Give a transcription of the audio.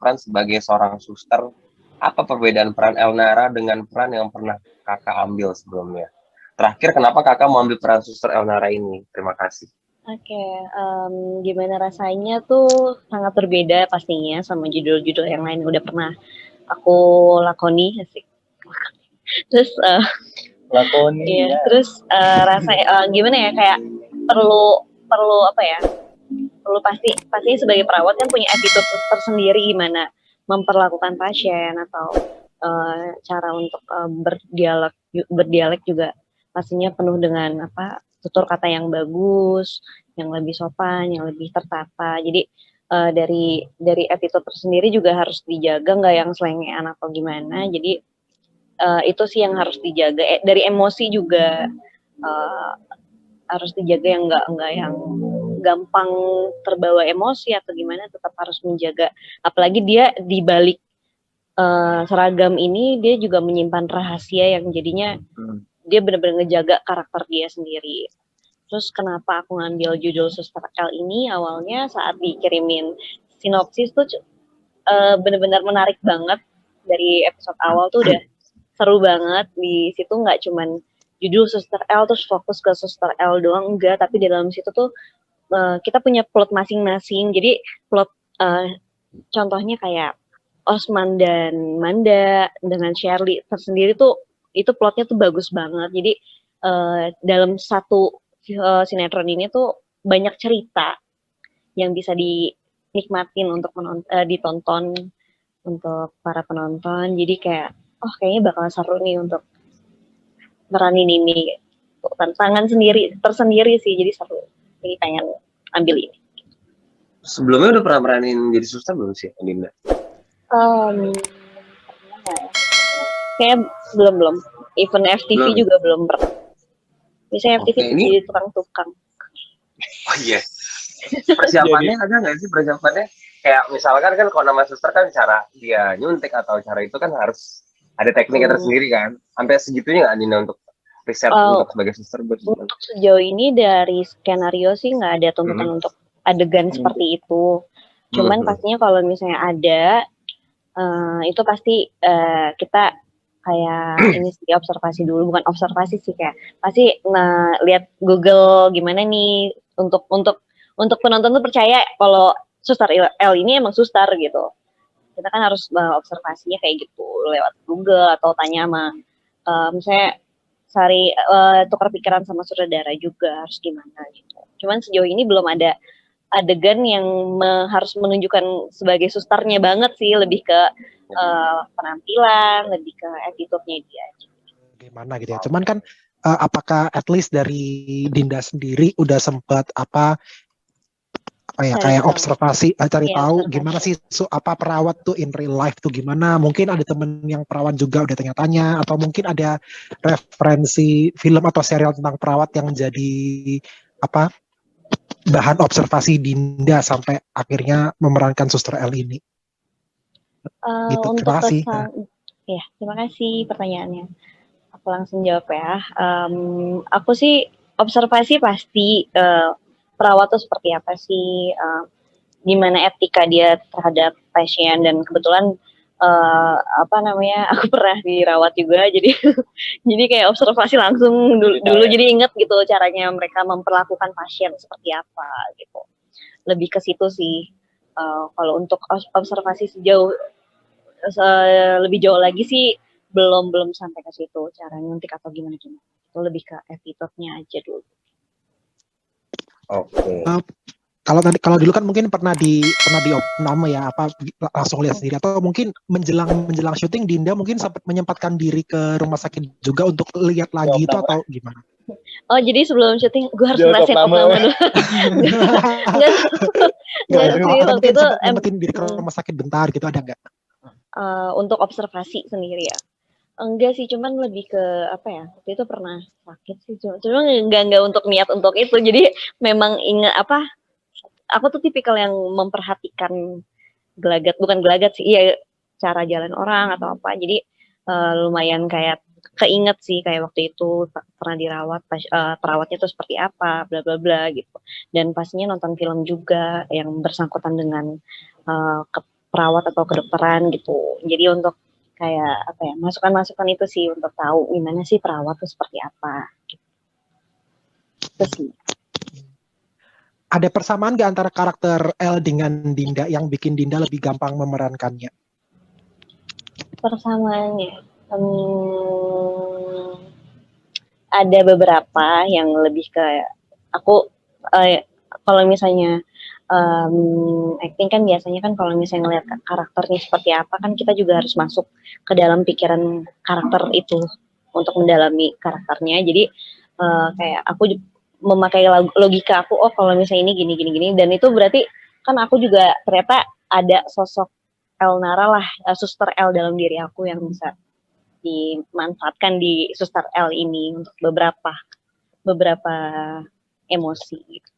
berperan sebagai seorang suster. Apa perbedaan peran Elnara dengan peran yang pernah Kakak ambil sebelumnya? Terakhir, kenapa Kakak mau ambil peran suster Elnara ini? Terima kasih. Oke, gimana rasanya tuh sangat berbeda pastinya sama judul-judul yang lain yang udah pernah aku lakoni, asik. Terus Lakoni iya, ya. terus rasanya gimana ya, kayak perlu perlu apa ya? Perlu pasti sebagai perawat kan punya attitude tersendiri gimana memperlakukan pasien atau cara untuk berdialek juga pastinya penuh dengan apa tutur kata yang bagus, yang lebih sopan, yang lebih tertata. Jadi dari attitude tersendiri juga harus dijaga, nggak yang selengean atau gimana. Jadi itu sih yang harus dijaga. Dari emosi juga uh, harus dijaga, yang nggak yang gampang terbawa emosi atau gimana, tetap harus menjaga. Apalagi dia di balik seragam ini dia juga menyimpan rahasia yang jadinya dia benar-benar ngejaga karakter dia sendiri. Terus kenapa aku ngambil judul Suster L ini, awalnya saat dikirimin sinopsis tuh benar-benar menarik banget. Dari episode awal tuh udah seru banget. Di situ nggak cuman judul Suster L terus fokus ke Suster L doang, enggak, tapi di dalam situ tuh kita punya plot masing-masing. Jadi plot contohnya kayak Osman dan Manda dengan Shirley tersendiri tuh, itu plotnya tuh bagus banget. Jadi dalam satu sinetron ini tuh banyak cerita yang bisa dinikmatin untuk ditonton untuk para penonton. Jadi kayak kayaknya bakal seru nih untuk meranin ini. Tantangan tersendiri sih, jadi seru. Jadi pengen ambil ini. Sebelumnya udah pernah meranin jadi suster belum sih, Dinda? Pernah nggak ya? Kayak belum. Even FTV Belum. juga belum pernah. Misalnya FTV ini jadi tukang-tukang. Oh iya. Persiapannya ada nggak sih persiapannya? Kayak misalkan kan kalau nama suster kan cara dia nyuntik atau cara itu kan harus ada tekniknya tersendiri kan. Sampai segitunya nggak Nina untuk riset untuk sebagai suster? Untuk sejauh ini dari skenario sih nggak ada tuntutan untuk adegan seperti itu. Cuman pastinya kalau misalnya ada, itu pasti kita kayak ini sih observasi dulu, bukan observasi sih, kayak pasti lihat Google gimana nih untuk penonton tuh percaya kalau suster L ini emang suster gitu. Kita kan harus observasinya kayak gitu lewat Google atau tanya sama misalnya tukar pikiran sama saudara juga harus gimana gitu. Cuman sejauh ini belum ada adegan yang harus menunjukkan sebagai susternya banget sih, lebih ke penampilan, lebih ke attitude-nya dia aja. Gimana gitu ya. Cuman kan apakah at least dari Dinda sendiri udah sempat kayak observasi, cari tahu gimana sih apa perawat tuh in real life tuh gimana? Mungkin ada temen yang perawat juga udah tanya-tanya, atau mungkin ada referensi film atau serial tentang perawat yang menjadi bahan observasi Dinda sampai akhirnya memerankan Suster L ini. Gitu. Terima kasih. Ya, terima kasih pertanyaannya. Aku langsung jawab ya. Aku sih observasi pasti perawat tuh seperti apa sih, gimana etika dia terhadap pasien, dan kebetulan aku pernah dirawat juga, jadi jadi kayak observasi langsung dulu jadi inget gitu caranya mereka memperlakukan pasien seperti apa gitu. Lebih ke situ sih. Kalau untuk observasi lebih jauh lagi sih belum sampai ke situ cara nyuntik atau gimana. Itu lebih ke attitude-nya aja dulu. Oke. Kalau dulu kan mungkin pernah di opname ya, langsung lihat sendiri, atau mungkin menjelang syuting Dinda mungkin sempat menyempatkan diri ke rumah sakit juga untuk lihat lagi itu atau gimana? Oh, jadi sebelum syuting gue harus ngerasain opname dulu. Enggak sih, waktu itu nyempetin diri ke rumah sakit bentar gitu, ada nggak? Untuk observasi sendiri ya? Enggak sih, cuman lebih ke waktu itu pernah sakit sih, cuma enggak untuk niat untuk itu. Jadi memang ingat aku tuh tipikal yang memperhatikan bukan gelagat sih, iya, cara jalan orang atau apa. Jadi lumayan kayak keinget sih, kayak waktu itu pernah dirawat, perawatnya tuh seperti apa, bla bla bla gitu. Dan pastinya nonton film juga yang bersangkutan dengan perawat atau kedokteran gitu. Jadi untuk kayak apa ya, masukan-masukan itu sih untuk tahu gimana sih perawat tuh seperti apa. Itu sih. Ada persamaan nggak antara karakter El dengan Dinda yang bikin Dinda lebih gampang memerankannya? Persamaannya, ada beberapa yang lebih ke aku kalau misalnya acting kan biasanya kan kalau misalnya ngeliat karakternya seperti apa kan kita juga harus masuk ke dalam pikiran karakter itu untuk mendalami karakternya. Jadi kayak aku memakai logika aku, oh kalau misalnya ini gini gini gini, dan itu berarti kan aku juga ternyata ada sosok Elnara lah, suster L dalam diri aku yang bisa dimanfaatkan di suster L ini untuk beberapa emosi gitu.